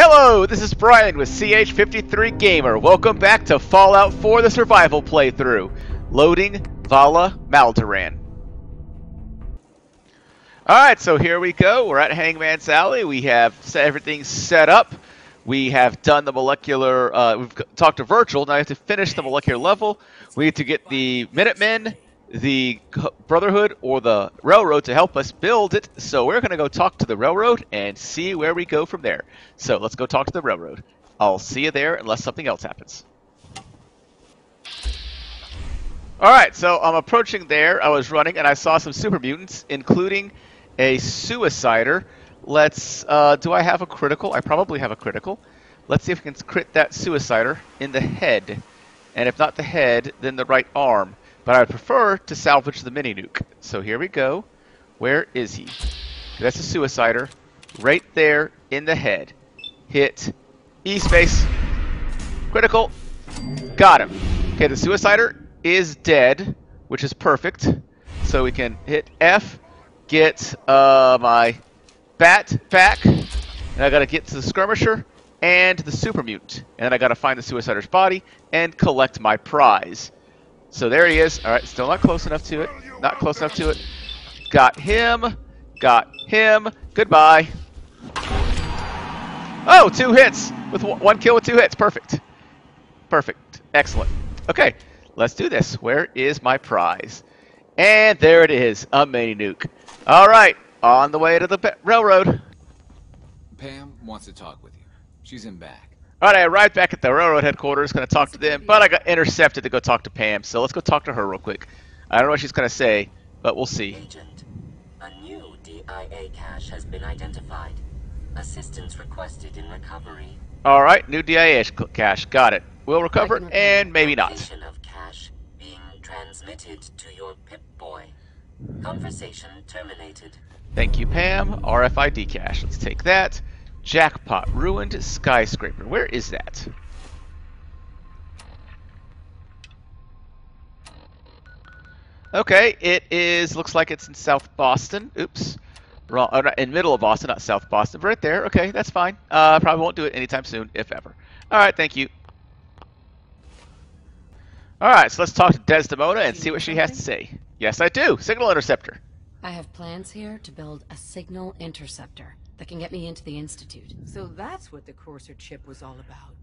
Hello, this is Brian with CH53 Gamer. Welcome back to Fallout 4 the Survival playthrough. Loading Vala Maldoran. Alright, so here we go. We're at Hangman's Alley. We have everything set up. We have done the molecular, we've talked to Virgil. Now we have to finish the molecular level. We need to get the Minutemen, the Brotherhood, or the Railroad to help us build it. So we're going to go talk to the Railroad and see where we go from there. So let's go talk to the Railroad. I'll see you there unless something else happens. Alright, so I'm approaching there. I was running and I saw some super mutants, including a suicider. Let's, do I have a critical? I probably have a critical. Let's see if we can crit that suicider in the head. And if not the head, then the right arm. But I would prefer to salvage the mini nuke. So here we go. Where is he? That's a suicider. Right there in the head. Hit E-space. Critical. Got him. Okay, the suicider is dead, which is perfect. So we can hit F, get my bat back, and I gotta get to the skirmisher and the super mutant. And then I gotta find the suicider's body and collect my prize. So there he is. Alright, still not close enough to it. Not close enough to it. Got him. Got him. Goodbye. Oh, 2 hits. With 1 kill with 2 hits. Perfect. Perfect. Excellent. Okay, let's do this. Where is my prize? And there it is. A mini nuke. Alright, on the way to the railroad. Pam wants to talk with you. She's in back. Alright, I arrived back at the railroad headquarters, going to talk to them, but I got intercepted to go talk to Pam, so let's go talk to her real quick. I don't know what she's going to say, but we'll see. Agent, a new DIA cache has been identified. Assistance requested in recovery. Alright, new DIA cache, got it. We'll recover it, and maybe not. Location of cache being transmitted to your Pip-Boy. Conversation terminated. Thank you, Pam. RFID cache, let's take that. Jackpot, ruined skyscraper. Where is that? Okay, it is, looks like it's in South Boston. Oops. Wrong, oh, in middle of Boston, not South Boston. Right there. Okay, that's fine. Probably won't do it anytime soon, if ever. Alright, thank you. Alright, so let's talk to Desdemona and see what she has to say. Yes, I do. Signal interceptor. I have plans here to build a signal interceptor that can get me into the Institute. So that's what the Courser chip was all about.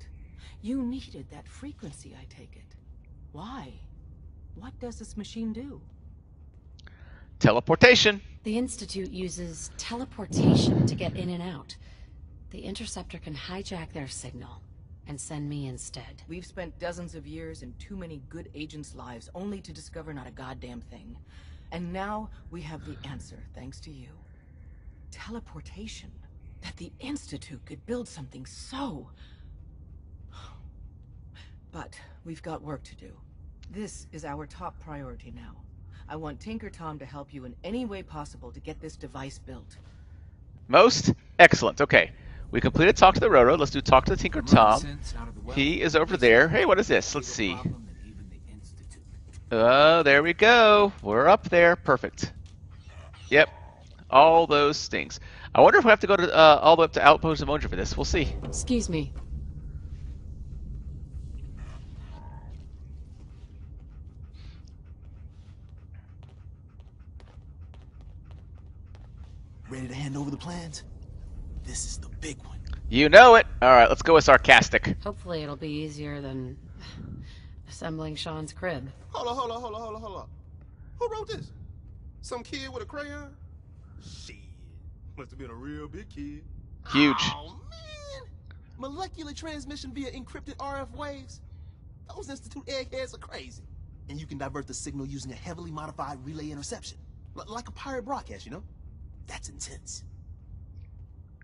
You needed that frequency, I take it. Why? What does this machine do? Teleportation. The Institute uses teleportation to get in and out. The interceptor can hijack their signal and send me instead. We've spent dozens of years and too many good agents' lives only to discover not a goddamn thing. And now we have the answer, thanks to you. Teleportation. That the Institute could build something so... But we've got work to do. This is our top priority now. I want Tinker Tom to help you in any way possible to get this device built. Most excellent. Okay. We completed Talk to the Railroad. Let's do Talk to the Tinker Tom. He is over there. Hey, what is this? Let's see. Oh, there we go. We're up there. Perfect. Yep. All those things. I wonder if we have to go to all the way up to Outpost Zemonia for this. We'll see. Excuse me. Ready to hand over the plans? This is the big one. You know it. All right, let's go with sarcastic. Hopefully it'll be easier than assembling Sean's crib. Hold on. Who wrote this? Some kid with a crayon? Shit. Must have been a real big kid. Huge. Oh, man. Molecular transmission via encrypted RF waves? Those Institute eggheads are crazy. And you can divert the signal using a heavily modified relay interception. Like a pirate broadcast, you know? That's intense.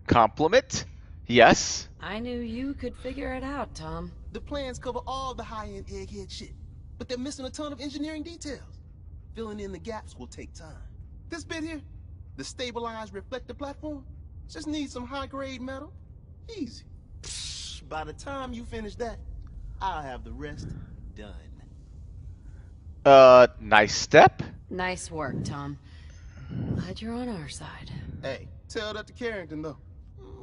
Compliment. Yes. I knew you could figure it out, Tom. The plans cover all the high-end egghead shit, but they're missing a ton of engineering details. Filling in the gaps will take time. This bit here, the stabilized reflector platform, just needs some high-grade metal. Easy. Psh, by the time you finish that, I'll have the rest done. Nice step. Nice work, Tom. Glad you're on our side. Hey, tell that to Carrington, though.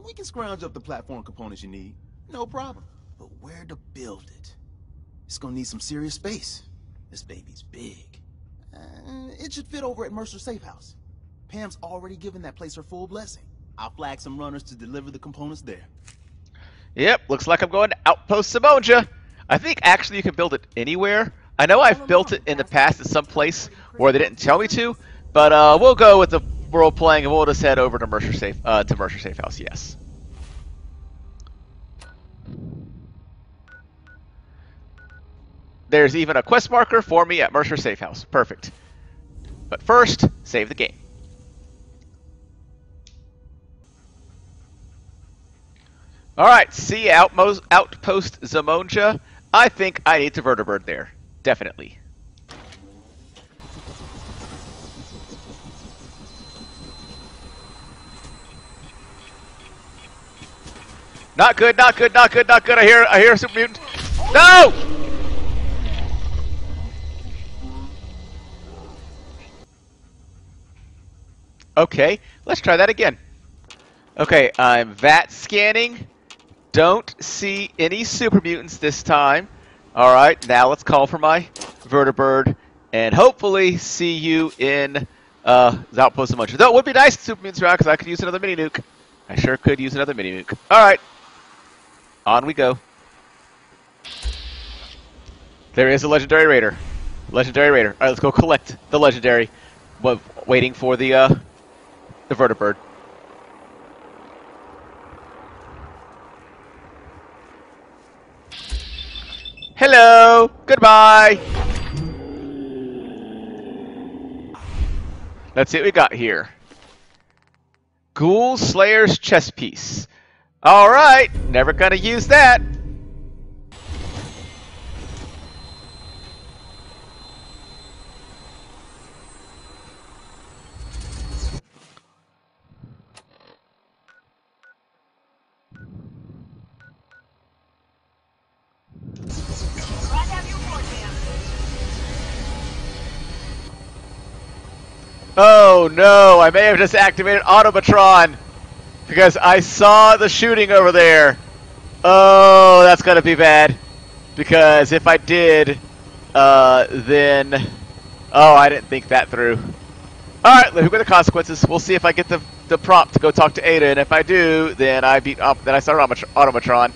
We can scrounge up the platform components you need. No problem. But where to build it? It's gonna need some serious space. This baby's big. It should fit over at Mercer Safe House. Pam's already given that place her full blessing. I'll flag some runners to deliver the components there. Yep, looks like I'm going to Outpost Samoja. I think actually you can build it anywhere. I know I've built it in the past at some place where they didn't tell me to, but we'll go with the world playing and we'll just head over to Mercer Safe House. Yes. There's even a quest marker for me at Mercer Safe House. Perfect. But first, save the game. Alright, see Outpost Zamonja. I think I need to vertibird there. Definitely. Not good, not good, not good, not good. I hear a super mutant. No! Okay, let's try that again. Okay, I'm VAT scanning. Don't see any super mutants this time. Alright, now let's call for my vertibird and hopefully see you in the Outpost of Muncher. Though it would be nice if super mutants around because I could use another mini nuke. I sure could use another mini nuke. Alright, on we go. There is a legendary raider. Legendary raider. Alright, let's go collect the legendary. Waiting for the vertibird. Hello! Goodbye! Let's see what we got here. Ghoul Slayer's chest piece. Alright, never gonna use that. Oh no, I may have just activated Automatron because I saw the shooting over there. Oh, that's gonna be bad. Because if I did, then... Oh, I didn't think that through. Alright, look at the consequences. We'll see if I get the prompt to go talk to Ada, and if I do, then I start Automatron.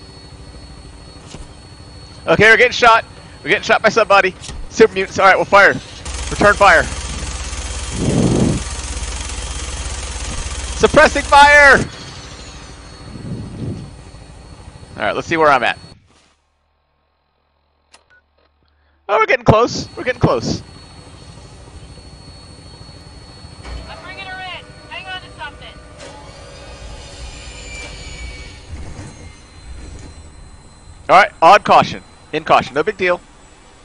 Okay, we're getting shot. We're getting shot by somebody. Super mutants. Alright, we'll fire. Return fire. Suppressing fire! Alright, let's see where I'm at. Oh, we're getting close. We're getting close. I'm bringing her in. Hang on to something. Alright, on caution. In caution. No big deal.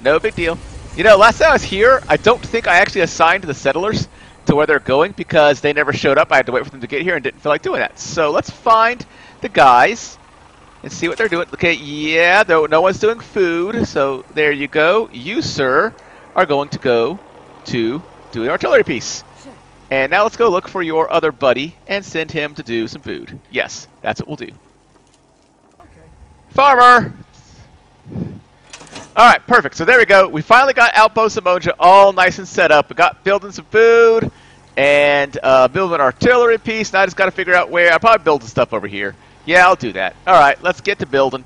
No big deal. You know, last time I was here, I don't think I actually assigned the settlers to where they're going because they never showed up. I had to wait for them to get here and didn't feel like doing that. So let's find the guys and see what they're doing. Okay, yeah, no one's doing food, so there you go. You, sir, are going to go to do an artillery piece. And now let's go look for your other buddy and send him to do some food. Yes, that's what we'll do. Okay. Farmer! Alright, perfect. So there we go. We finally got Outpost Samoja all nice and set up. We got building some food and building an artillery piece. Now I just got to figure out where. I'll probably build the stuff over here. Yeah, I'll do that. Alright, let's get to building.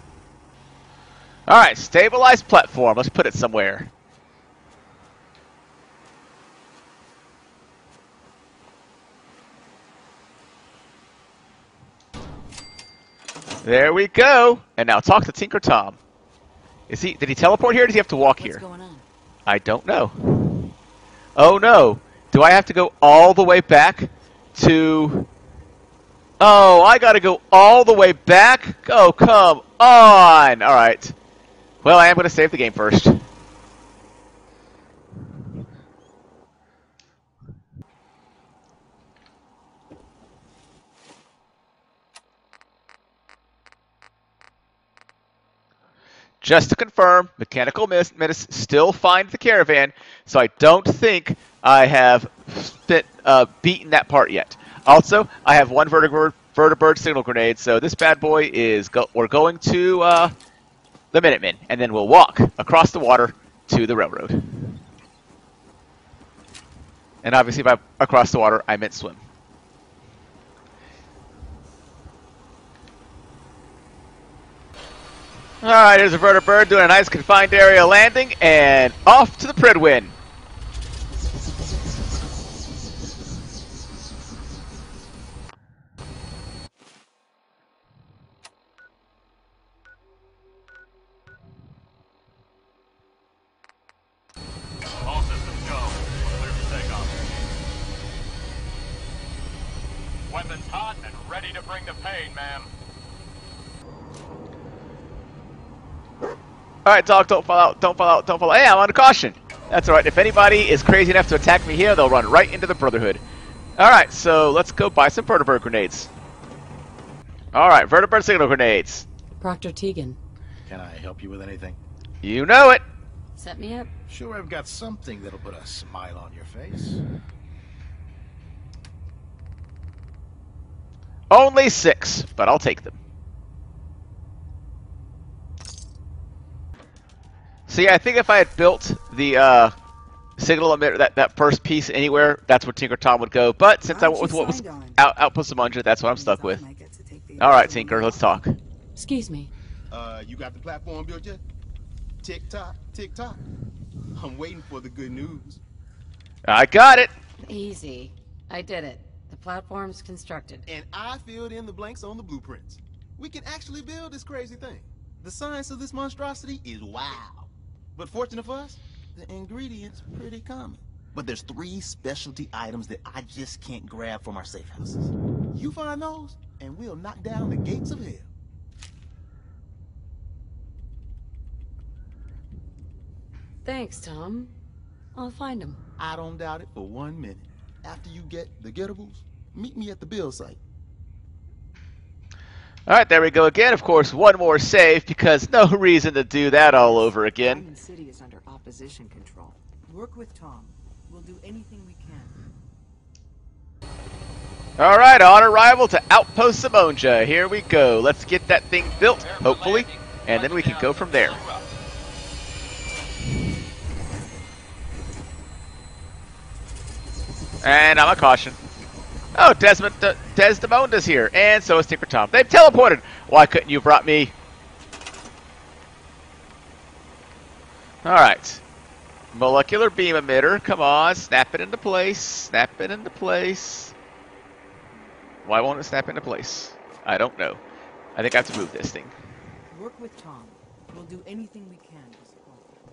Alright, stabilized platform. Let's put it somewhere. There we go. And now talk to Tinker Tom. Did he teleport here or does he have to walk here? What's going on? I don't know. Oh no. Do I have to go all the way back to... Oh, I gotta go all the way back? Oh, come on! Alright. Well, I am gonna save the game first. Just to confirm, Mechanical Menace still finds the caravan, so I don't think I have beaten that part yet. Also, I have one vertibird vertibird signal grenade. So this bad boy is we're going to the Minutemen, and then we'll walk across the water to the railroad. And obviously, by across the water, I meant swim. All right, here's a vertibird doing a nice confined area landing, and off to the Pridwin. All systems go. Clear for takeoff. Weapons hot and ready to bring the pain, ma'am. Alright, dog, don't fall out, don't fall out, don't fall out. Hey, I'm on a caution. That's alright. If anybody is crazy enough to attack me here, they'll run right into the Brotherhood. Alright, so let's go buy some vertibird grenades. Alright, vertibird signal grenades. Proctor Tegan. Can I help you with anything? You know it. Set me up. Sure, I've got something that'll put a smile on your face. Only 6, but I'll take them. So yeah, I think if I had built the signal emitter, that first piece anywhere, that's where Tinker Tom would go. But since I went with what was Outpost Zumunja, that's what I'm stuck with. Alright, Tinker, let's talk. Excuse me. You got the platform built yet? Tick tock, tick tock. I'm waiting for the good news. I got it. Easy. I did it. The platform's constructed. And I filled in the blanks on the blueprints. We can actually build this crazy thing. The science of this monstrosity is wow. But fortunate for us, the ingredients pretty common. But there's 3 specialty items that I just can't grab from our safe houses. You find those, and we'll knock down the gates of hell. Thanks, Tom. I'll find them. I don't doubt it for 1 minute. After you get the gettables, meet me at the build site. Alright, there we go again. Of course, one more save, because no reason to do that all over again. Diamond City is under opposition control. Work with Tom. We'll do anything we can. Alright, on arrival to Outpost Zumunja. Here we go. Let's get that thing built, hopefully, and then we can go from there. And I'm a caution. Oh, Desdemona's here, and so is Tinker Tom. They've teleported. Why couldn't you have brought me? All right. Molecular beam emitter. Come on, snap it into place. Snap it into place. Why won't it snap into place? I don't know. I think I have to move this thing. Work with Tom. We'll do anything we can to support you.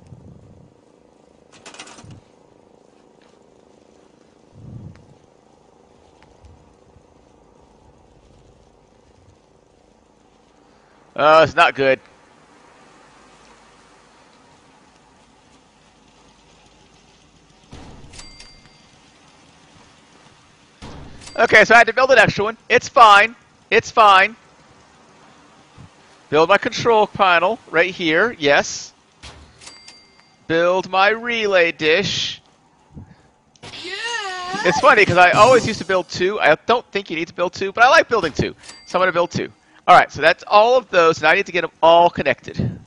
It's not good. Okay, so I had to build an extra one. It's fine. It's fine. Build my control panel right here. Yes. Build my relay dish. Yeah! It's funny because I always used to build 2. I don't think you need to build 2, but I like building 2. So I'm going to build 2. Alright, so that's all of those, and I need to get them all connected.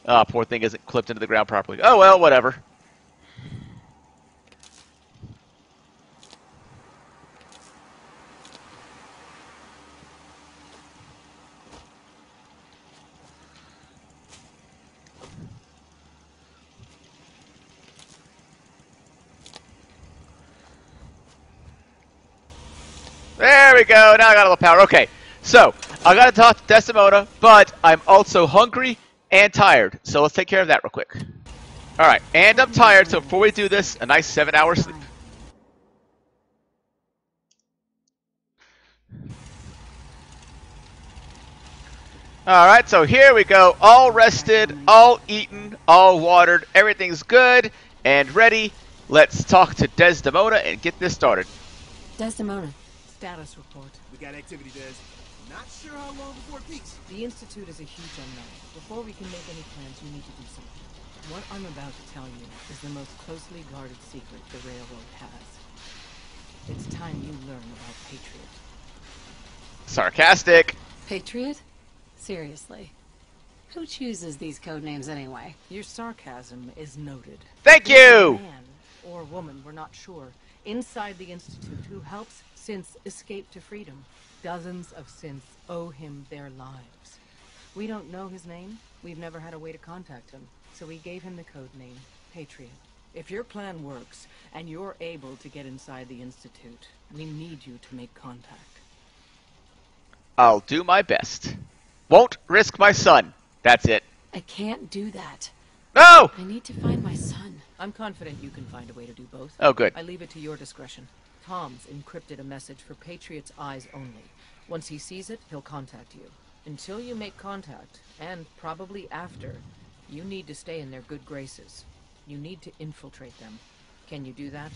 Ah, poor thing isn't clipped into the ground properly. Oh well, whatever. There we go, now I got a little power. Okay, so I gotta talk to Desdemona, but I'm also hungry and tired. So let's take care of that real quick. Alright, and I'm tired, so before we do this, a nice 7-hour sleep. Alright, so here we go. All rested, all eaten, all watered. Everything's good and ready. Let's talk to Desdemona and get this started. Desdemona. Status report. We got activity, Des. Not sure how long before it peaks. The Institute is a huge unknown. Before we can make any plans, you need to do something. What I'm about to tell you is the most closely guarded secret the Railroad has. It's time you learn about Patriot. Sarcastic. Patriot? Seriously. Who chooses these code names anyway? Your sarcasm is noted. Thank There's a you! man or woman, we're not sure, inside the Institute who helps synths escape to freedom. Dozens of synths owe him their lives. We don't know his name. We've never had a way to contact him. So we gave him the code name, Patriot. If your plan works, and you're able to get inside the Institute, we need you to make contact. I'll do my best. Won't risk my son. That's it. I can't do that. No! I need to find my son. I'm confident you can find a way to do both. Oh, good. I leave it to your discretion. Tom's encrypted a message for Patriot's eyes only. Once he sees it, he'll contact you. Until you make contact, and probably after, you need to stay in their good graces. You need to infiltrate them. Can you do that?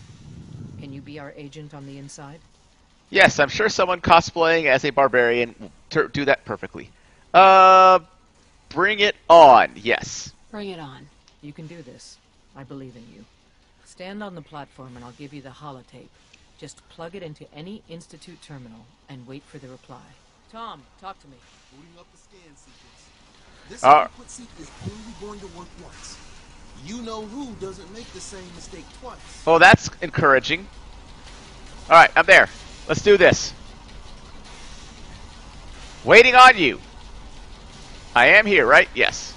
Can you be our agent on the inside? Yes, I'm sure someone cosplaying as a barbarian will do that perfectly. Bring it on. Yes. Bring it on. You can do this. I believe in you. Stand on the platform and I'll give you the holotape. Just plug it into any Institute terminal and wait for the reply. Tom, talk to me. Booting up the scan sequence. This input seek is only going to work once. You know who doesn't make the same mistake twice. Oh, that's encouraging. All right, I'm there. Let's do this. Waiting on you. I am here, right? Yes.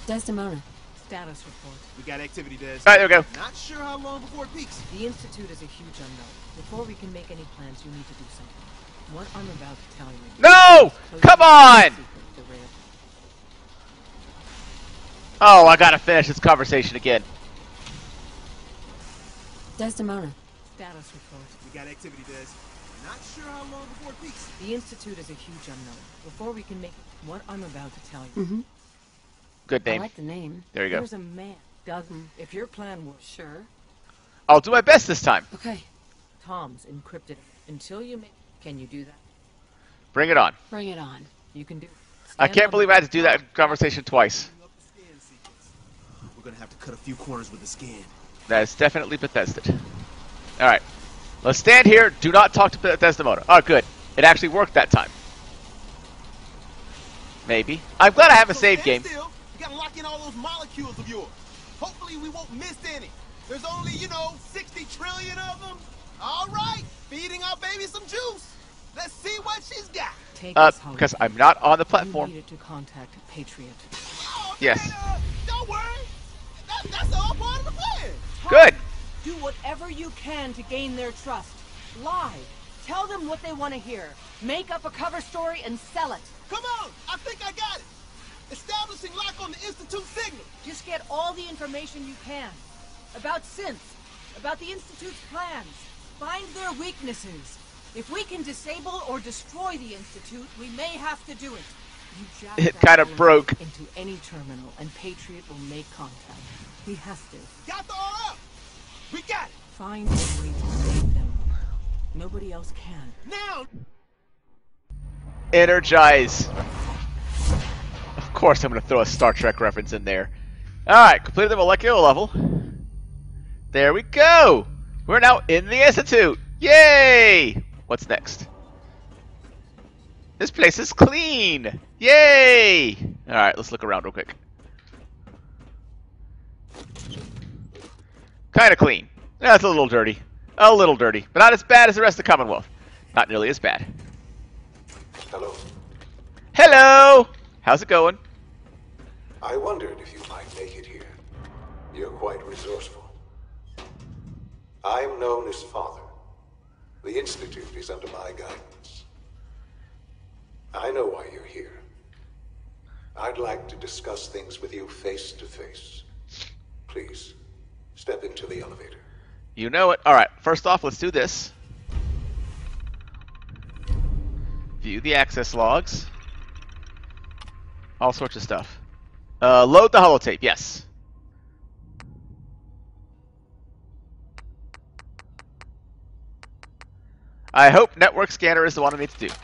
Desdemona. Status report. We got activity, Des. All right, there we go. Not sure how long before it peaks. The Institute is a huge unknown. Before we can make any plans, you need to do something. What I'm about to tell you... No! Come on! The rare. Oh, I gotta finish this conversation again. Desdemona. Status report. We got activity, Des. Not sure how long before it peaks. The Institute is a huge unknown. Before we can make what I'm about to tell you... Mm-hmm. Good I name. like the name. There you go. There's a man. Doesn't. If your plan works... Sure. I'll do my best this time. Okay. Tom's encrypted. Until you make... Can you do that? Bring it on. Bring it on. You can do it. I can't believe I had to do that conversation twice. We're gonna have to cut a few corners with the scan. That is definitely Bethesda. All right. Let's stand here. Do not talk to Desdemona. Oh, good. It actually worked that time. Maybe. I'm glad I have a save game. Still, you gotta lock in all those molecules of yours. Hopefully we won't miss any. There's only, 60 trillion of them. All right, feeding our baby some juice. Let's see what she's got. Take this home. Because I'm not on the You platform. needed to contact Patriot. Oh, Yes. man, don't worry. That's all part of the plan. Good. Do whatever you can to gain their trust. Lie. Tell them what they want to hear. Make up a cover story and sell it. Come on, I think I got it. Establishing lock on the Institute signal. Just get all the information you can. About synths. About the Institute's plans. Find their weaknesses. If we can disable or destroy the Institute, we may have to do it. You jack It that kinda link broke. into any terminal, and Patriot will make contact. He has to. Got the RF. We got it. Find a way to save them. Nobody else can. Now. Energize. Of course I'm going to throw a Star Trek reference in there. Alright, completed the molecular level. There we go! We're now in the Institute! Yay! What's next? This place is clean! Yay! Alright, let's look around real quick. Kinda clean. That's a little dirty. A little dirty. But not as bad as the rest of the Commonwealth. Not nearly as bad. Hello. Hello! How's it going? I wondered if you might make it here. You're quite resourceful. I'm known as Father. The Institute is under my guidance. I know why you're here. I'd like to discuss things with you face to face. Please, step into the elevator. You know it. Alright, first off, let's do this. View the access logs. All sorts of stuff. Load the holotape, yes. I hope network scanner is the one I need to do.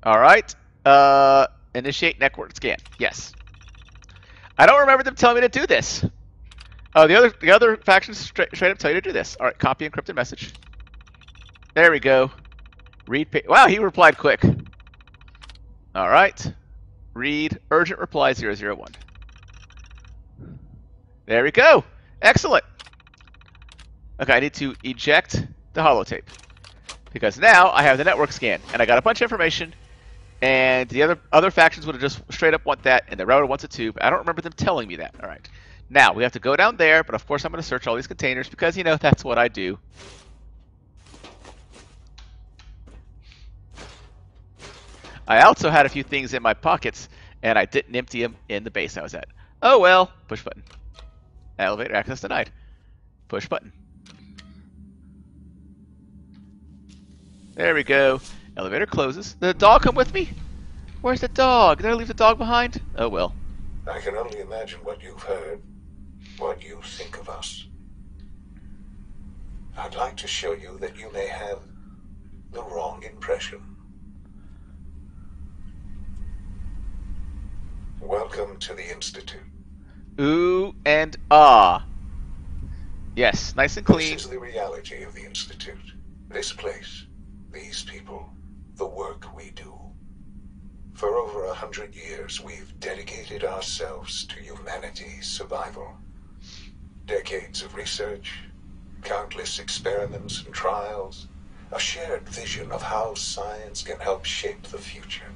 All right. Initiate network scan. Yes. I don't remember them telling me to do this. Oh, the other factions straight up tell you to do this. All right, copy encrypted message. There we go. Read. Wow, he replied quick. All right. Read urgent reply 001. There we go. Excellent. Okay, I need to eject the holotape because now I have the network scan and I got a bunch of information. And the other factions would have just straight up want that, and the router wants it too. But I don't remember them telling me that. All right. Now, we have to go down there, but of course I'm going to search all these containers because, you know, that's what I do. I also had a few things in my pockets, and I didn't empty them in the base I was at. Oh well. Push button. Elevator access denied. Push button. There we go. Elevator closes. Did the dog come with me? Where's the dog? Did I leave the dog behind? Oh well. I can only imagine what you've heard, what you think of us. I'd like to show you that you may have the wrong impression. Welcome to the Institute. Ooh and ah. Yes, nice and clean. This is the reality of the Institute. This place, these people, the work we do. For over 100 years, we've dedicated ourselves to humanity's survival. Decades of research, countless experiments and trials, a shared vision of how science can help shape the future.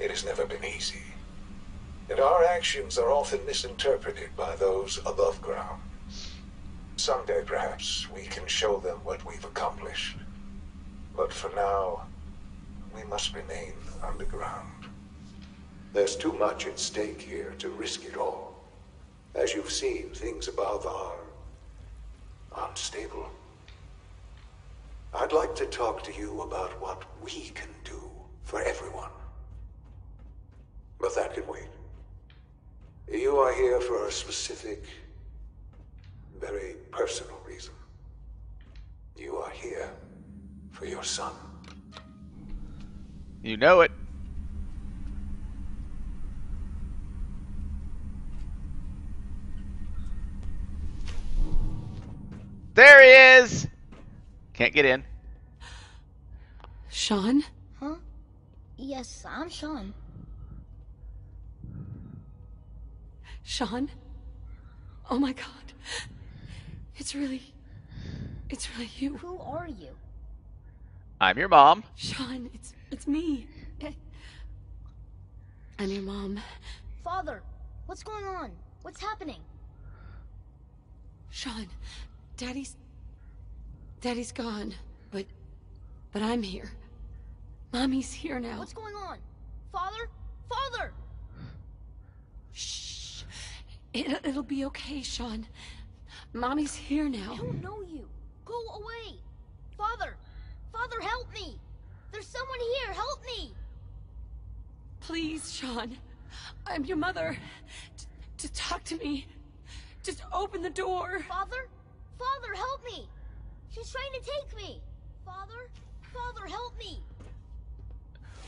It has never been easy, and our actions are often misinterpreted by those above ground. Someday, perhaps, we can show them what we've accomplished. But for now, we must remain underground. There's too much at stake here to risk it all. As you've seen, things above are unstable. I'd like to talk to you about what we can do for everyone. But that can wait. You are here for a specific, very personal reason. You are here for your son. You know it. There he is! Can't get in. Sean? Huh? Yes, I'm Sean. Sean? Oh my god. It's really you. Who are you? I'm your mom. Sean, it's me. I'm your mom. Father, what's going on? What's happening? Sean, Daddy's gone, but I'm here. Mommy's here now. What's going on? Father? Father! Shh. It'll be okay, Sean. Mommy's here now. I don't know you. Go away. Father! Father, help me! There's someone here, help me! Please, Sean. I'm your mother. To talk to me. Just open the door. Father? Father, help me! She's trying to take me! Father? Father, help me!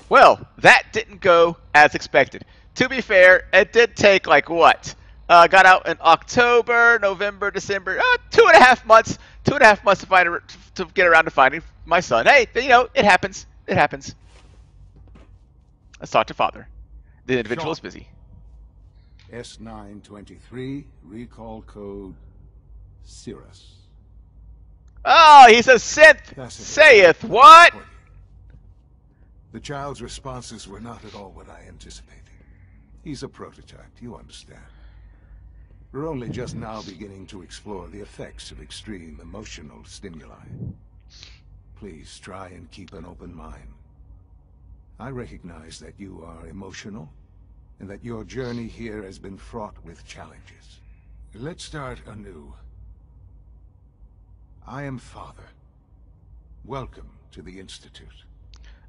Well, that didn't go as expected. To be fair, it did take, like, what? Got out in October, November, December, 2.5 months. 2.5 months to get around to finding my son. Hey, you know, it happens. It happens. Let's talk to Father. The individual is busy. S923, recall code Cirrus. Oh, he's a synth. Saith what? The child's responses were not at all what I anticipated. He's a prototype, you understand. We're only just now beginning to explore the effects of extreme emotional stimuli. Please try and keep an open mind. I recognize that you are emotional, and that your journey here has been fraught with challenges. Let's start anew. I am Father. Welcome to the Institute.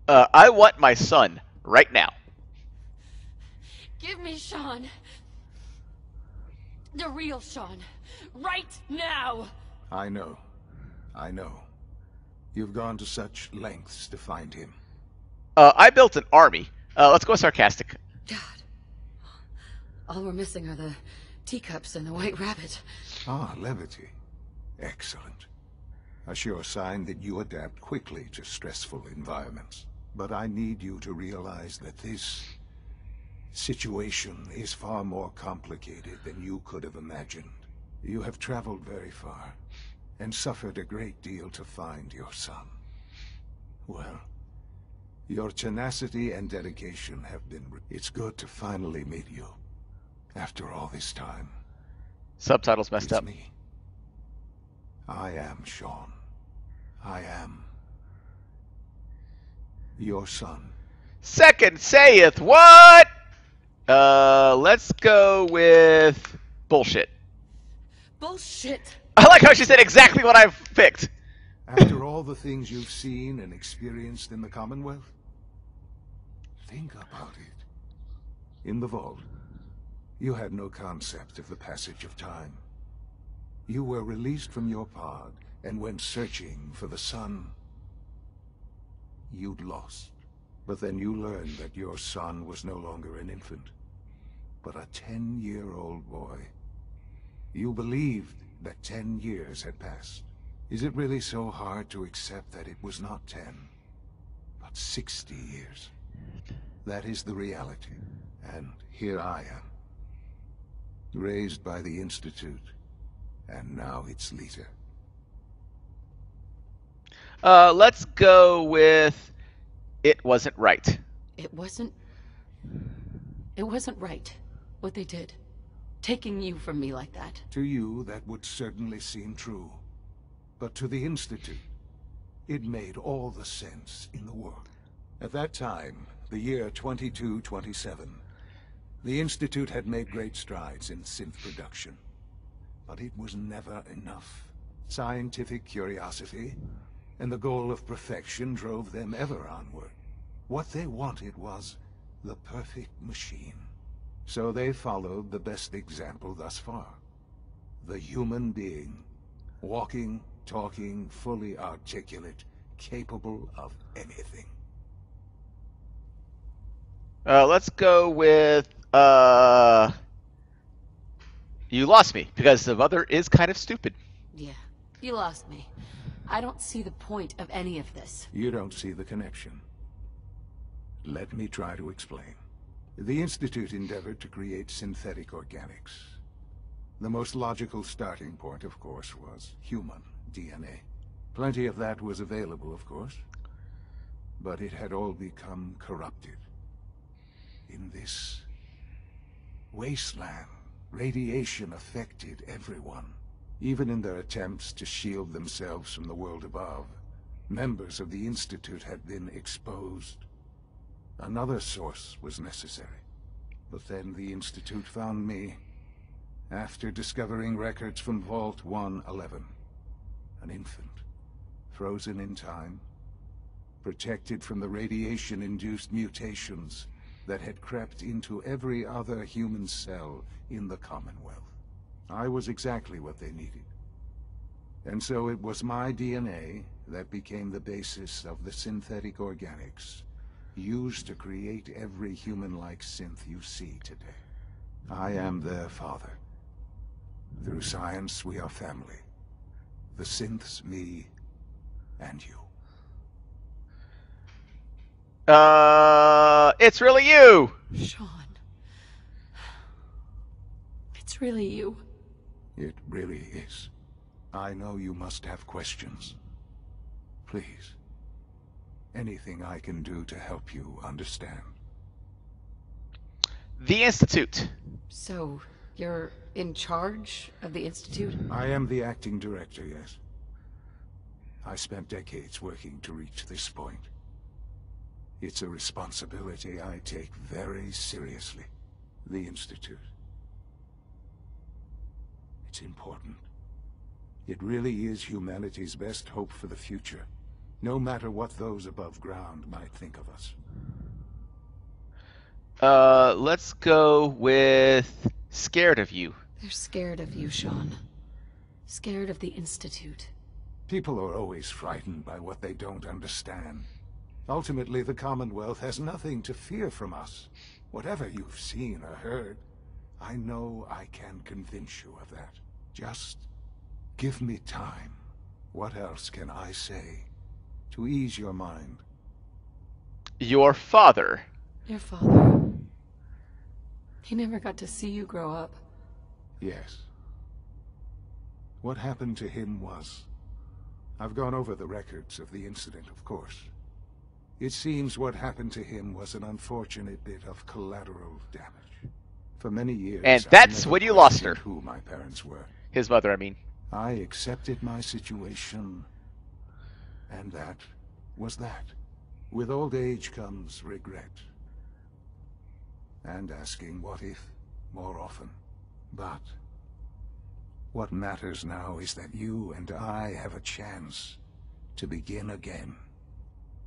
I want my son right now. Give me Sean. The real Sean. Right now! I know. You've gone to such lengths to find him. I built an army. Let's go sarcastic. God. All we're missing are the teacups and the white rabbit. Ah, levity. Excellent. A sure sign that you adapt quickly to stressful environments. But I need you to realize that this situation is far more complicated than you could have imagined. You have traveled very far, and suffered a great deal to find your son. Well, your tenacity and dedication have been... It's good to finally meet you, after all this time. Subtitles messed up. Me. I am Shaun. I am your son. Second saith what? Let's go with bullshit. Bullshit. I like how she said exactly what I've picked. After all the things you've seen and experienced in the Commonwealth, think about it. In the vault, you had no concept of the passage of time. You were released from your pod and went searching for the sun you'd lost. But then you learned that your son was no longer an infant, but a 10-year-old boy. You believed that 10 years had passed. Is it really so hard to accept that it was not 10, but 60 years? That is the reality, and here I am, raised by the Institute, and now its leader. Let's go with it wasn't right. It wasn't right, what they did. Taking you from me like that. To you, that would certainly seem true. But to the Institute, it made all the sense in the world. At that time, the year 2227, the Institute had made great strides in synth production. But it was never enough. Scientific curiosity and the goal of perfection drove them ever onward. What they wanted was the perfect machine. So they followed the best example thus far. The human being. Walking, talking, fully articulate, capable of anything. Let's go with, you lost me, because the mother is kind of stupid. Yeah, you lost me. I don't see the point of any of this. You don't see the connection. Let me try to explain. The Institute endeavored to create synthetic organics. The most logical starting point, of course, was human DNA. Plenty of that was available, of course. But it had all become corrupted. In this wasteland, radiation affected everyone. Even in their attempts to shield themselves from the world above, members of the Institute had been exposed. Another source was necessary. But then the Institute found me, after discovering records from Vault 111. An infant, frozen in time, protected from the radiation-induced mutations that had crept into every other human cell in the Commonwealth. I was exactly what they needed. And so it was my DNA that became the basis of the synthetic organics used to create every human-like synth you see today. I am their father. Through science, we are family. The synths, me, and you. It's really you! Shaun. It's really you. It really is. I know you must have questions. Please. Anything I can do to help you understand. The Institute. So, you're in charge of the Institute? I am the acting director, yes. I spent decades working to reach this point. It's a responsibility I take very seriously. The Institute. It's important. It really is humanity's best hope for the future, no matter what those above ground might think of us. Let's go with scared of you. They're scared of you, Shaun. Scared of the Institute. People are always frightened by what they don't understand. Ultimately, the Commonwealth has nothing to fear from us. Whatever you've seen or heard, I know I can convince you of that. Just give me time. What else can I say to ease your mind? Your father. Your father. He never got to see you grow up. Yes. What happened to him was... I've gone over the records of the incident, of course. It seems what happened to him was an unfortunate bit of collateral damage. For many years... And that's when you lost her. Who my parents were. His mother, I mean. I accepted my situation, and that was that. With old age comes regret. And asking what if more often. But what matters now is that you and I have a chance to begin again.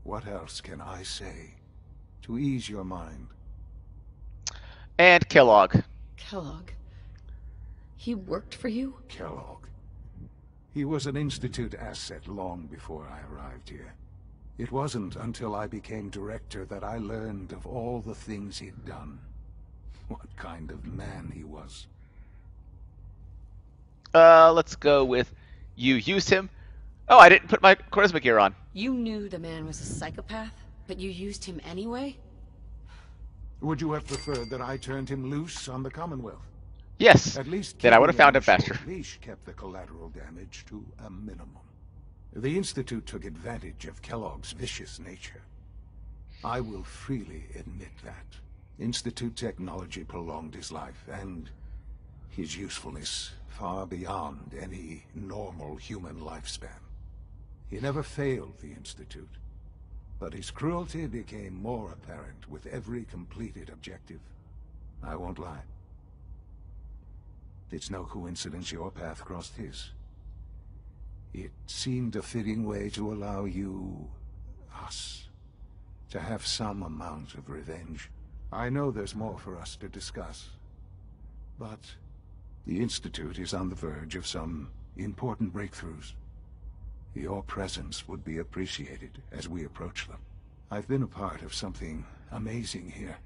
What else can I say to ease your mind? And Kellogg. Kellogg? He worked for you? Kellogg. He was an Institute asset long before I arrived here. It wasn't until I became director that I learned of all the things he'd done. What kind of man he was. Let's go with you used him. Oh, I didn't put my charisma gear on. You knew the man was a psychopath, but you used him anyway? Would you have preferred that I turned him loose on the Commonwealth? Yes. At least then I would have found him short faster. Leash kept the collateral damage to a minimum. The Institute took advantage of Kellogg's vicious nature. I will freely admit that. Institute technology prolonged his life, and his usefulness far beyond any normal human lifespan. He never failed the Institute, but his cruelty became more apparent with every completed objective. I won't lie. It's no coincidence your path crossed his. It seemed a fitting way to allow you, us, to have some amount of revenge. I know there's more for us to discuss, but the Institute is on the verge of some important breakthroughs. Your presence would be appreciated as we approach them. I've been a part of something amazing here.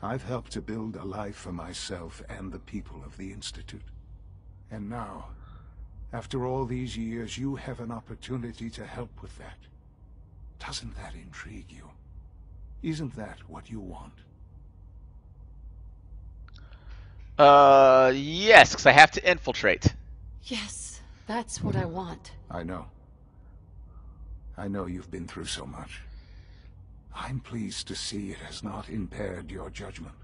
I've helped to build a life for myself and the people of the Institute. And now, after all these years, you have an opportunity to help with that. Doesn't that intrigue you? Isn't that what you want? Yes, because I have to infiltrate. Yes, that's what I want. I know. I know you've been through so much. I'm pleased to see it has not impaired your judgment.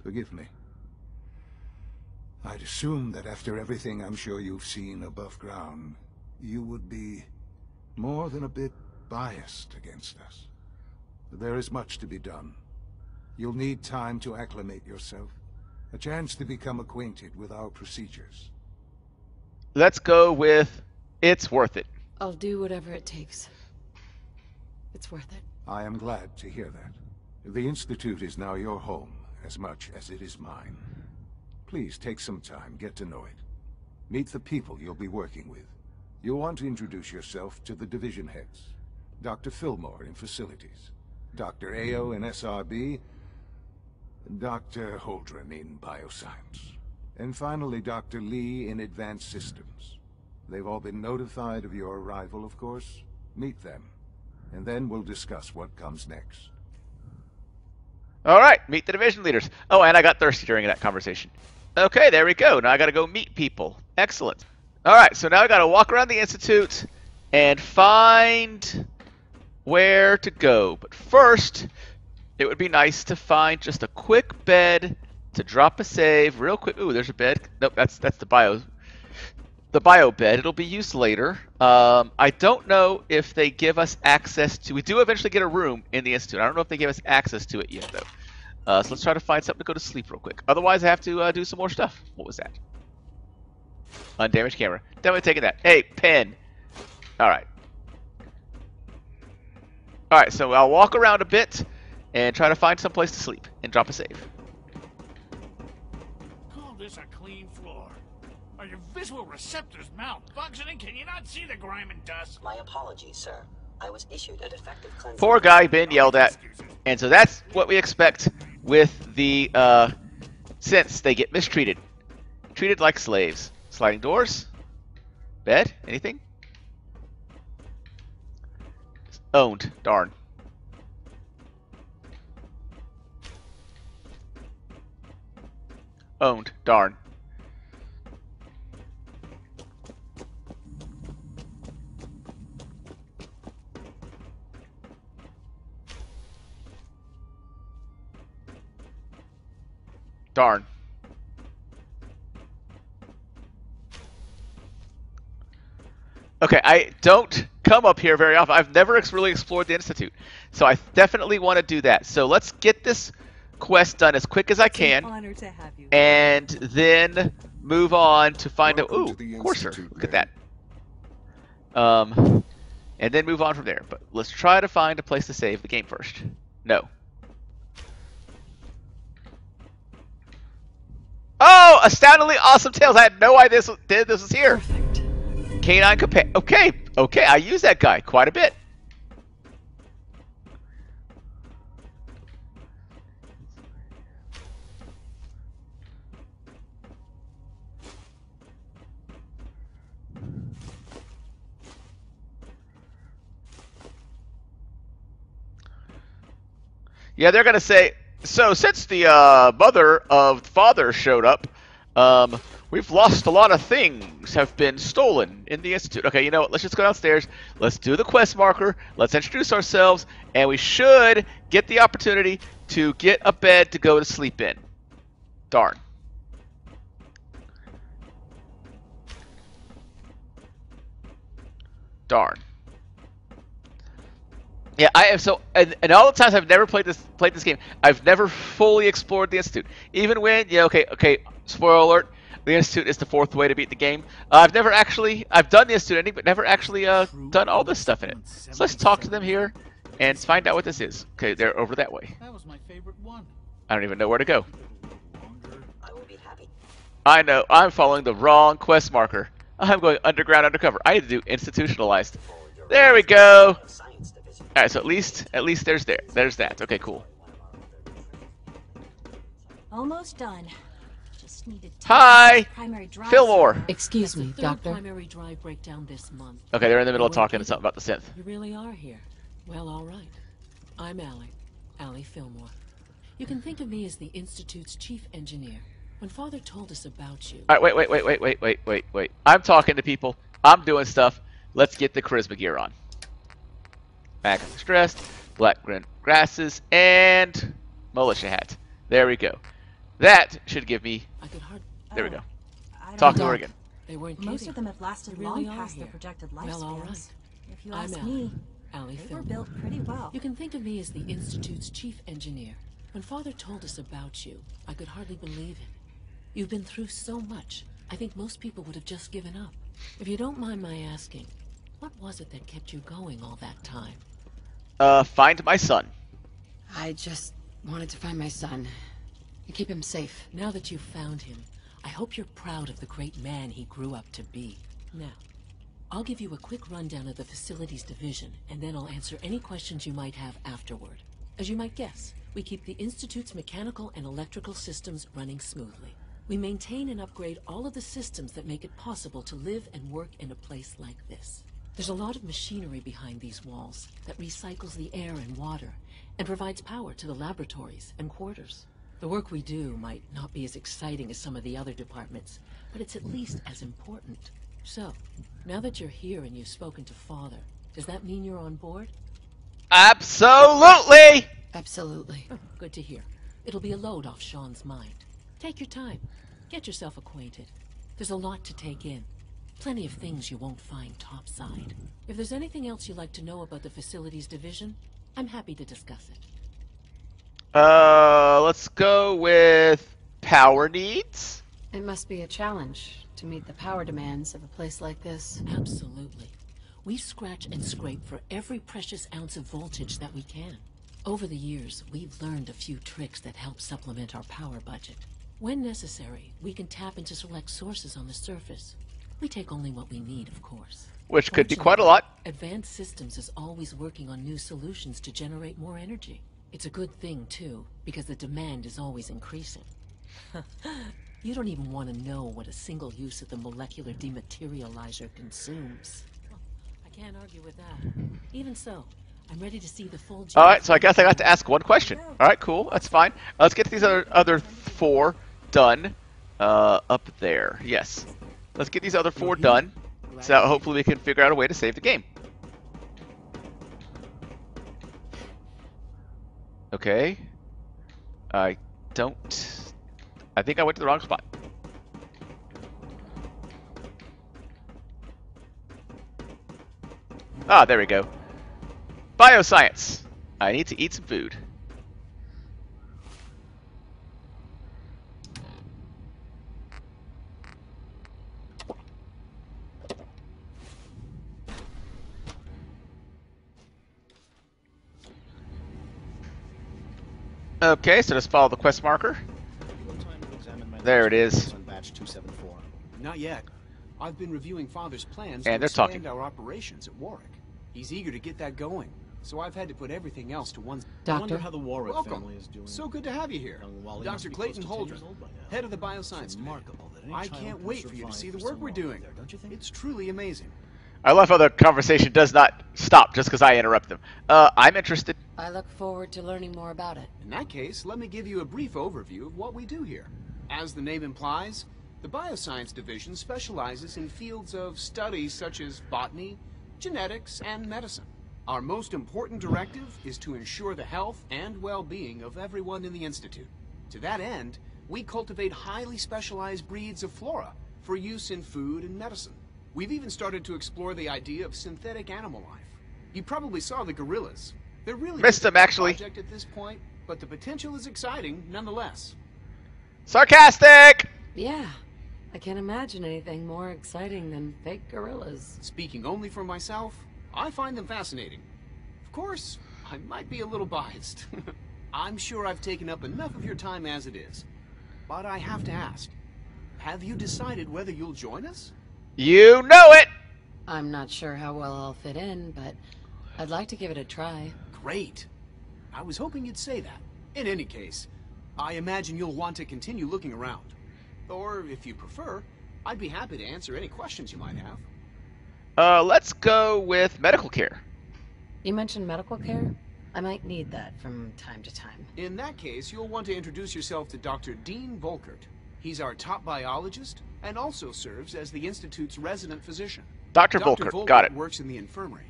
Forgive me. I'd assume that after everything I'm sure you've seen above ground, you would be more than a bit biased against us. There is much to be done. You'll need time to acclimate yourself, a chance to become acquainted with our procedures. Let's go with it's worth it. I'll do whatever it takes. It's worth it. I am glad to hear that. The Institute is now your home, as much as it is mine. Please take some time, get to know it. Meet the people you'll be working with. You'll want to introduce yourself to the division heads. Dr. Fillmore in Facilities, Dr. Ayo in SRB, Dr. Holdren in Bioscience, and finally Dr. Lee in Advanced Systems. They've all been notified of your arrival, of course. Meet them, and then we'll discuss what comes next. All right, meet the division leaders. Oh, and I got thirsty during that conversation. Okay, there we go. Now I got to go meet people. Excellent. All right, so now I got to walk around the Institute and find where to go. But first, it would be nice to find just a quick bed to drop a save real quick. Ooh, there's a bed. Nope, that's the bio bed. It'll be used later. I don't know if they give us access to... We do eventually get a room in the Institute. I don't know if they give us access to it yet, though. So let's try to find something to go to sleep real quick. Otherwise, I have to do some more stuff. What was that? Undamaged camera. Definitely taking that. Hey, pen. All right. All right, so I'll walk around a bit and try to find some place to sleep and drop a save. Call this a clean floor. Are your visual receptors malfunctioning? Can you not see the grime and dust? My apologies, sir. I was issued a defective cleansing. Poor guy been yelled at. And so that's what we expect with the synths. They get mistreated. Treated like slaves. Sliding doors? Bed? Anything? Owned. Darn. Owned. Darn. Darn. Okay, I don't come up here very often. I've never really explored the Institute, so I definitely want to do that. So let's get this quest done as quick as I can, and then move on to find out. Ooh, Courser, look at that. And then move on from there. But let's try to find a place to save the game first. No. Oh, astoundingly awesome tales! I had no idea this was here. Perfect. Canine companion. Okay, I use that guy quite a bit. Yeah, they're gonna say, so since the mother of the father showed up, we've lost a lot of things have been stolen in the Institute. Okay, you know what? Let's just go downstairs. Let's do the quest marker. Let's introduce ourselves, and we should get the opportunity to get a bed to go to sleep in. Darn. Darn. Yeah, I have so, and all the times I've never played this game, I've never fully explored the Institute. Even when, you know, okay, spoiler alert, the Institute is the fourth way to beat the game. I've done the Institute ending, but never actually done all this stuff in it. So let's talk to them here and find out what this is. Okay, they're over that way. That was my favorite one. I don't even know where to go. I will be happy. I know, I'm following the wrong quest marker. I'm going underground undercover. I need to do institutionalized. There we go. Alright, so at least there's that. Okay, cool. Almost done. Just needed to Hi! primary drive. Fillmore! Excuse me, Doctor. Primary drive breakdown this month. Okay, they're in the middle of talking something about the synth. You really are here. Well, all right. I'm Allie Fillmore. You can think of me as the Institute's chief engineer. When Father told us about you... Alright, wait. I'm talking to people. I'm doing stuff. Let's get the charisma gear on. Back stressed, black grasses, and militia hat. There we go. That should give me... There we go. Talk to her again. They weren't Most kidding. of them have lasted They long really are past their here. projected lifespans. Well, all right. If you I'm ask Allie. me, Allie they were Fillmore. built pretty well. You can think of me as the Institute's chief engineer. When Father told us about you, I could hardly believe it. You've been through so much. I think most people would have just given up. If you don't mind my asking, what was it that kept you going all that time? Find my son. I just wanted to find my son and keep him safe. Now that you've found him, I hope you're proud of the great man he grew up to be. Now, I'll give you a quick rundown of the Facilities Division, and then I'll answer any questions you might have afterward. As you might guess, we keep the Institute's mechanical and electrical systems running smoothly. We maintain and upgrade all of the systems that make it possible to live and work in a place like this. There's a lot of machinery behind these walls that recycles the air and water and provides power to the laboratories and quarters. The work we do might not be as exciting as some of the other departments, but it's at least as important. So, now that you're here and you've spoken to Father, does that mean you're on board? Absolutely! Absolutely. Oh, good to hear. It'll be a load off Sean's mind. Take your time. Get yourself acquainted. There's a lot to take in. Plenty of things you won't find topside. If there's anything else you'd like to know about the Facilities Division, I'm happy to discuss it. Let's go with power needs. It must be a challenge to meet the power demands of a place like this. Absolutely. We scratch and scrape for every precious ounce of voltage that we can. Over the years, we've learned a few tricks that help supplement our power budget. When necessary, we can tap into select sources on the surface. We take only what we need, of course. which could be quite a lot. Advanced Systems is always working on new solutions to generate more energy. It's a good thing, too, because the demand is always increasing. You don't even want to know what a single use of the molecular dematerializer consumes. I can't argue with that. Even so, I'm ready to see the full... Alright, so I guess I got to ask one question. Alright, cool, that's fine. Let's get these other 4 done. Up there, yes. Let's get these other 4 done. So hopefully we can figure out a way to save the game. Okay. I think I went to the wrong spot. Ah, there we go. Bioscience. I need to eat some food. Okay, so just follow the quest marker. There it is. Not yet. I've been reviewing Father's plans And to they're expand talking. our operations at Warwick. He's eager to get that going, so I've had to put everything else to one side. Doctor? I wonder how the Warwick Welcome. family is doing. So good to have you here. Young Wally must Dr. be Clayton close to 10 years Holdren, old by now. head of the Bioscience It's Division. remarkable that any I child can't can wait for you to survive see the for work so we're long doing. there, don't you think? It's truly amazing. I love how the conversation does not stop just because I interrupt them. I'm interested. I look forward to learning more about it. In that case, let me give you a brief overview of what we do here. As the name implies, the Bioscience Division specializes in fields of study such as botany, genetics, and medicine. Our most important directive is to ensure the health and well-being of everyone in the Institute. To that end, we cultivate highly specialized breeds of flora for use in food and medicine. We've even started to explore the idea of synthetic animal life. You probably saw the gorillas. They're really Missed them, actually. project at this point, but the potential is exciting nonetheless. Sarcastic! Yeah, I can't imagine anything more exciting than fake gorillas. Speaking only for myself, I find them fascinating. Of course, I might be a little biased. I'm sure I've taken up enough of your time as it is. But I have to ask, have you decided whether you'll join us? You know it! I'm not sure how well I'll fit in, but I'd like to give it a try. Great. I was hoping you'd say that. In any case, I imagine you'll want to continue looking around. Or, if you prefer, I'd be happy to answer any questions you might have. Let's go with medical care. You mentioned medical care? I might need that from time to time. In that case, you'll want to introduce yourself to Dr. Dean Volkert. He's our top biologist and also serves as the Institute's resident physician. Dr. Volkert, got it. Works in the infirmary.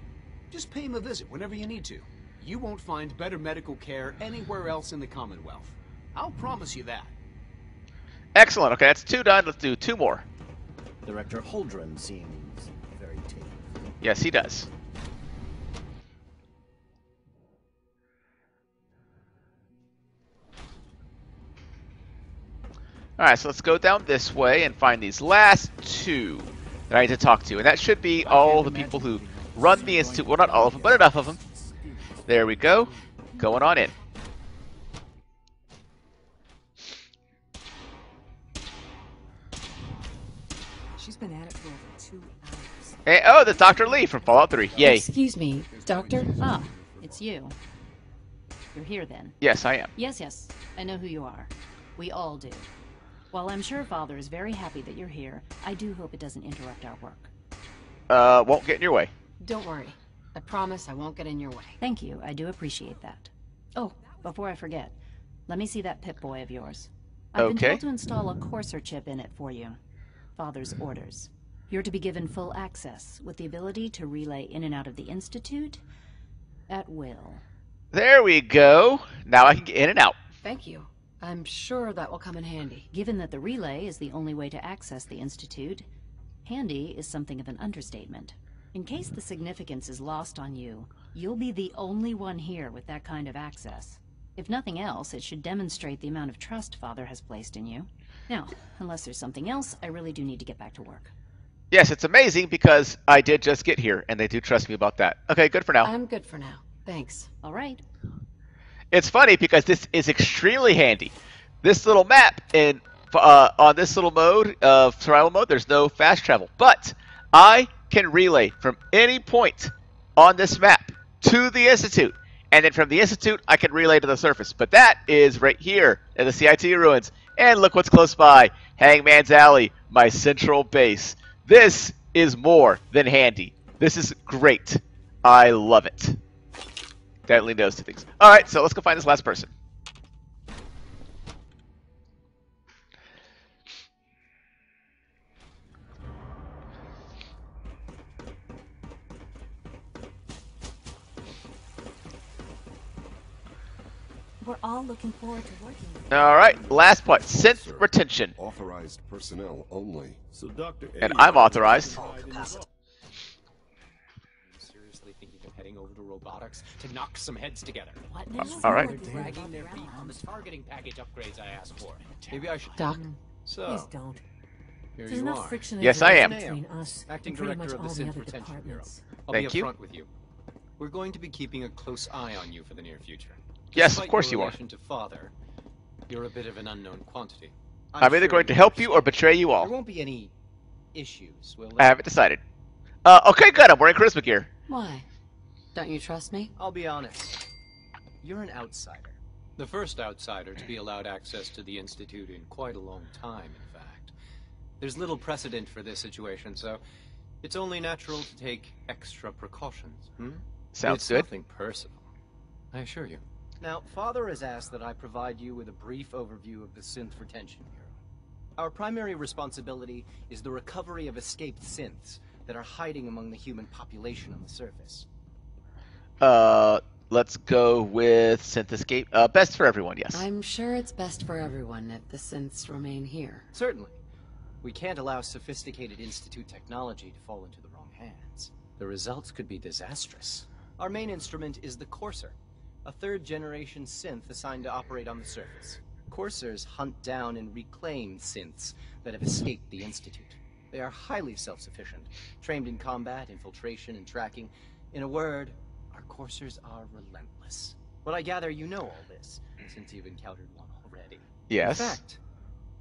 Just pay him a visit whenever you need to. You won't find better medical care anywhere else in the Commonwealth. I'll promise you that. Excellent. Okay, that's 2 done. Let's do 2 more. Director Holdren seems very tame. Yes, he does. Alright, so let's go down this way and find these last 2 that I need to talk to. And that should be all the people who run the Institute. Well, not all of them, but enough of them. There we go. Going on in. She's been at it for over 2 hours. Hey, oh, that's Dr. Lee from Fallout 3. Yay. Excuse me, Doctor? Ah, it's you. You're here then? Yes, I am. Yes, I know who you are. We all do. While I'm sure Father is very happy that you're here, I do hope it doesn't interrupt our work. Won't get in your way. Don't worry. I promise I won't get in your way. Thank you, I do appreciate that. Oh, before I forget, let me see that Pip-Boy of yours. I've been Okay. told to install a Courser chip in it for you. Father's orders. You're to be given full access, with the ability to relay in and out of the Institute at will. There we go. Now I can get in and out. Thank you. I'm sure that will come in handy. Given that the relay is the only way to access the Institute, handy is something of an understatement. In case the significance is lost on you, you'll be the only one here with that kind of access. If nothing else, it should demonstrate the amount of trust Father has placed in you. Now, unless there's something else, I really do need to get back to work. Yes, it's amazing because I did just get here, and they do trust me about that. Okay, good for now. I'm good for now. Thanks. All right. It's funny because this is extremely handy. This little map on this little mode of survival mode, there's no fast travel, but I can relay from any point on this map to the Institute. And then from the Institute, I can relay to the surface. But that is right here in the CIT ruins. And look what's close by. Hangman's Alley, my central base. This is more than handy. This is great. I love it. Definitely knows two things. Alright, so let's go find this last person. We're all looking forward to working with you. Alright, last point. Synth retention. Authorized personnel only. So Dr. And I'm authorized. Seriously thinking of heading over to robotics to knock some heads together? What now? Alright. They're dragging their feet on the targeting package upgrades I asked for. Maybe I should... Doc, So, please don't. here There's you enough are. friction and Yes, I am. between us Acting and pretty Director much of the all Synth other Retention Bureau. departments. I'll Thank be you. upfront with you. We're going to be keeping a close eye on you for the near future. Yes, Despite of course your you are. relation to Father, you're a bit of an unknown quantity. I'm either going to help you or betray you There all. won't be any issues, will I there? haven't decided. Okay, good. I'm wearing charisma gear. Why? Don't you trust me? I'll be honest. You're an outsider. The first outsider to be allowed access to the Institute in quite a long time, in fact. There's little precedent for this situation, so it's only natural to take extra precautions. Sounds it's good. Nothing personal, I assure you. Now, Father has asked that I provide you with a brief overview of the Synth Retention Bureau. Our primary responsibility is the recovery of escaped synths that are hiding among the human population on the surface. Let's go with Synth Escape. Best for everyone, yes. I'm sure it's best for everyone if the synths remain here. Certainly. We can't allow sophisticated Institute technology to fall into the wrong hands. The results could be disastrous. Our main instrument is the Courser, a third-generation synth assigned to operate on the surface. Coursers hunt down and reclaim synths that have escaped the Institute. They are highly self-sufficient, trained in combat, infiltration, and tracking. In a word, our Coursers are relentless. But I gather you know all this, since you've encountered one already. Yes. In fact,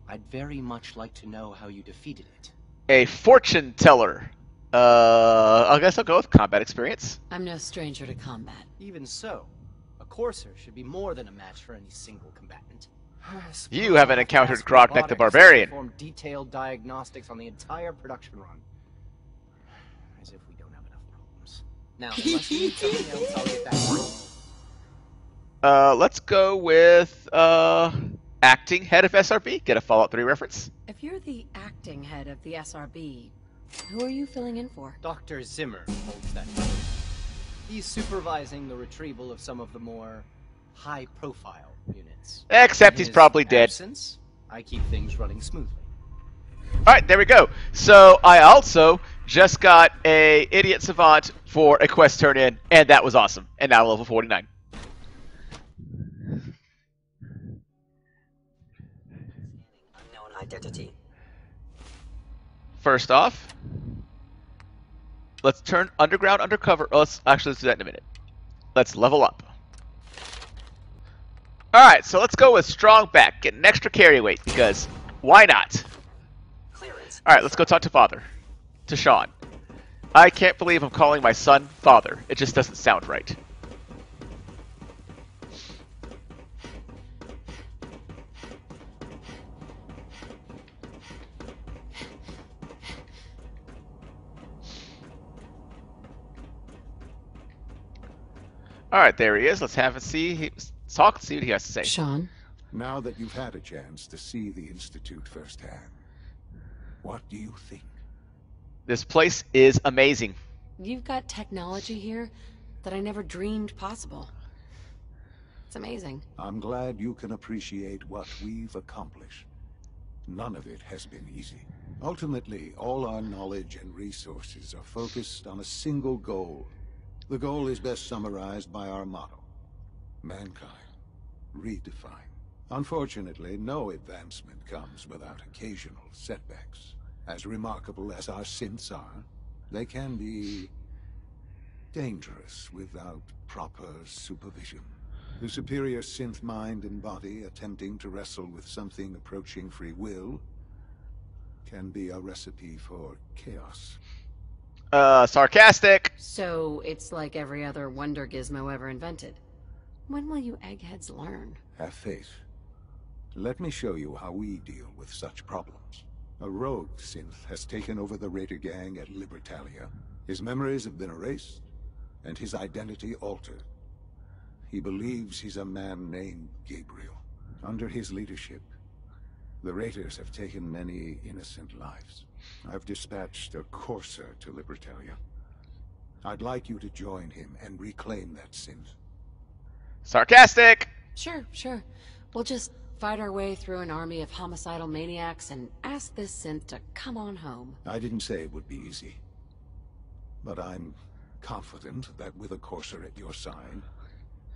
I'd very much like to know how you defeated it. A fortune teller. I guess I'll go with combat experience. I'm no stranger to combat. Even so, a Courser should be more than a match for any single combatant. You haven't encountered Ask Grognek the robotics to Barbarian. perform detailed diagnostics on the entire production run. As if we don't have enough problems. Now, unless you need something else, I'll get back to you. Let's go with acting head of SRB. Get a Fallout 3 reference. If you're the acting head of the SRB, who are you filling in for? Dr. Zimmer holds that title. He's supervising the retrieval of some of the more high-profile units. Except In he's his probably dead. absence, I keep things running smoothly. Alright, there we go. So I also just got a Idiot Savant for a quest turn in, and that was awesome. And now I'm level 49. Unknown identity. First off, let's turn underground undercover. Oh, let's do that in a minute. Let's level up. Alright, so let's go with strong back. Get an extra carry weight, because why not? Alright, let's go talk to Father. To Sean. I can't believe I'm calling my son Father. It just doesn't sound right. Alright, there he is. Let's have a talk, see what he has to say. Sean? Now that you've had a chance to see the Institute firsthand, what do you think? This place is amazing. You've got technology here that I never dreamed possible. It's amazing. I'm glad you can appreciate what we've accomplished. None of it has been easy. Ultimately, all our knowledge and resources are focused on a single goal. The goal is best summarized by our motto: mankind, redefine. Unfortunately, no advancement comes without occasional setbacks. As remarkable as our synths are, they can be dangerous without proper supervision. The superior synth mind and body attempting to wrestle with something approaching free will can be a recipe for chaos. Sarcastic. So it's like every other wonder gizmo ever invented. When will you eggheads learn? Have faith. Let me show you how we deal with such problems. A rogue synth has taken over the Raider gang at Libertalia. His memories have been erased, and his identity altered. He believes he's a man named Gabriel. Under his leadership, the Raiders have taken many innocent lives. I've dispatched a Courser to Libertalia. I'd like you to join him and reclaim that synth. Sarcastic! Sure, sure. We'll just fight our way through an army of homicidal maniacs and ask this synth to come on home. I didn't say it would be easy. But I'm confident that with a Courser at your side,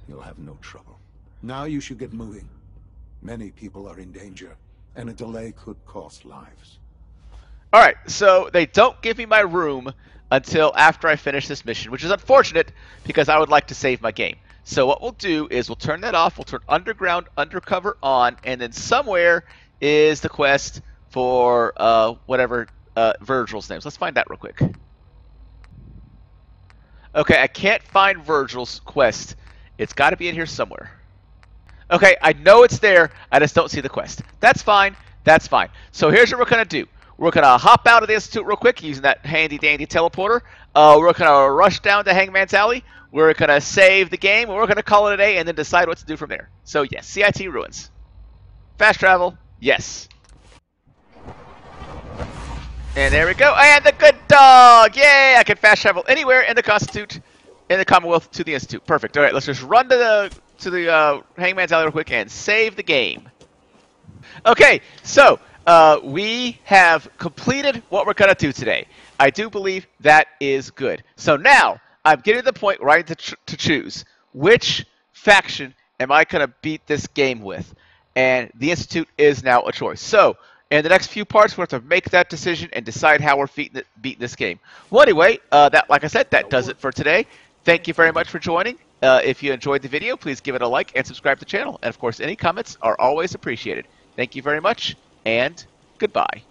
you'll have no trouble. Now you should get moving. Many people are in danger, and a delay could cost lives. Alright, so they don't give me my room until after I finish this mission, which is unfortunate because I would like to save my game. So what we'll do is we'll turn that off, we'll turn Underground Undercover on, and then somewhere is the quest for whatever Virgil's name is. Let's find that real quick. Okay, I can't find Virgil's quest. It's got to be in here somewhere. Okay, I know it's there, I just don't see the quest. That's fine, that's fine. So here's what we're going to do. We're going to hop out of the Institute real quick using that handy-dandy teleporter. We're going to rush down to Hangman's Alley. We're going to save the game, and we're going to call it a day and then decide what to do from there. So yes, CIT Ruins. Fast travel, yes. And there we go. And the good dog! Yay! I can fast travel anywhere in the Commonwealth to the Institute. Perfect. All right, let's just run to the Hangman's Alley real quick and save the game. Okay, so we have completed what we're going to do today. I do believe that is good. So now, I'm getting to the point where I need to choose which faction am I going to beat this game with. And the Institute is now a choice. So, in the next few parts, we're going to have to make that decision and decide how we're beating this game. Well, anyway, like I said, that does it for today. Thank you very much for joining. If you enjoyed the video, please give it a like and subscribe to the channel. And, of course, any comments are always appreciated. Thank you very much, and goodbye.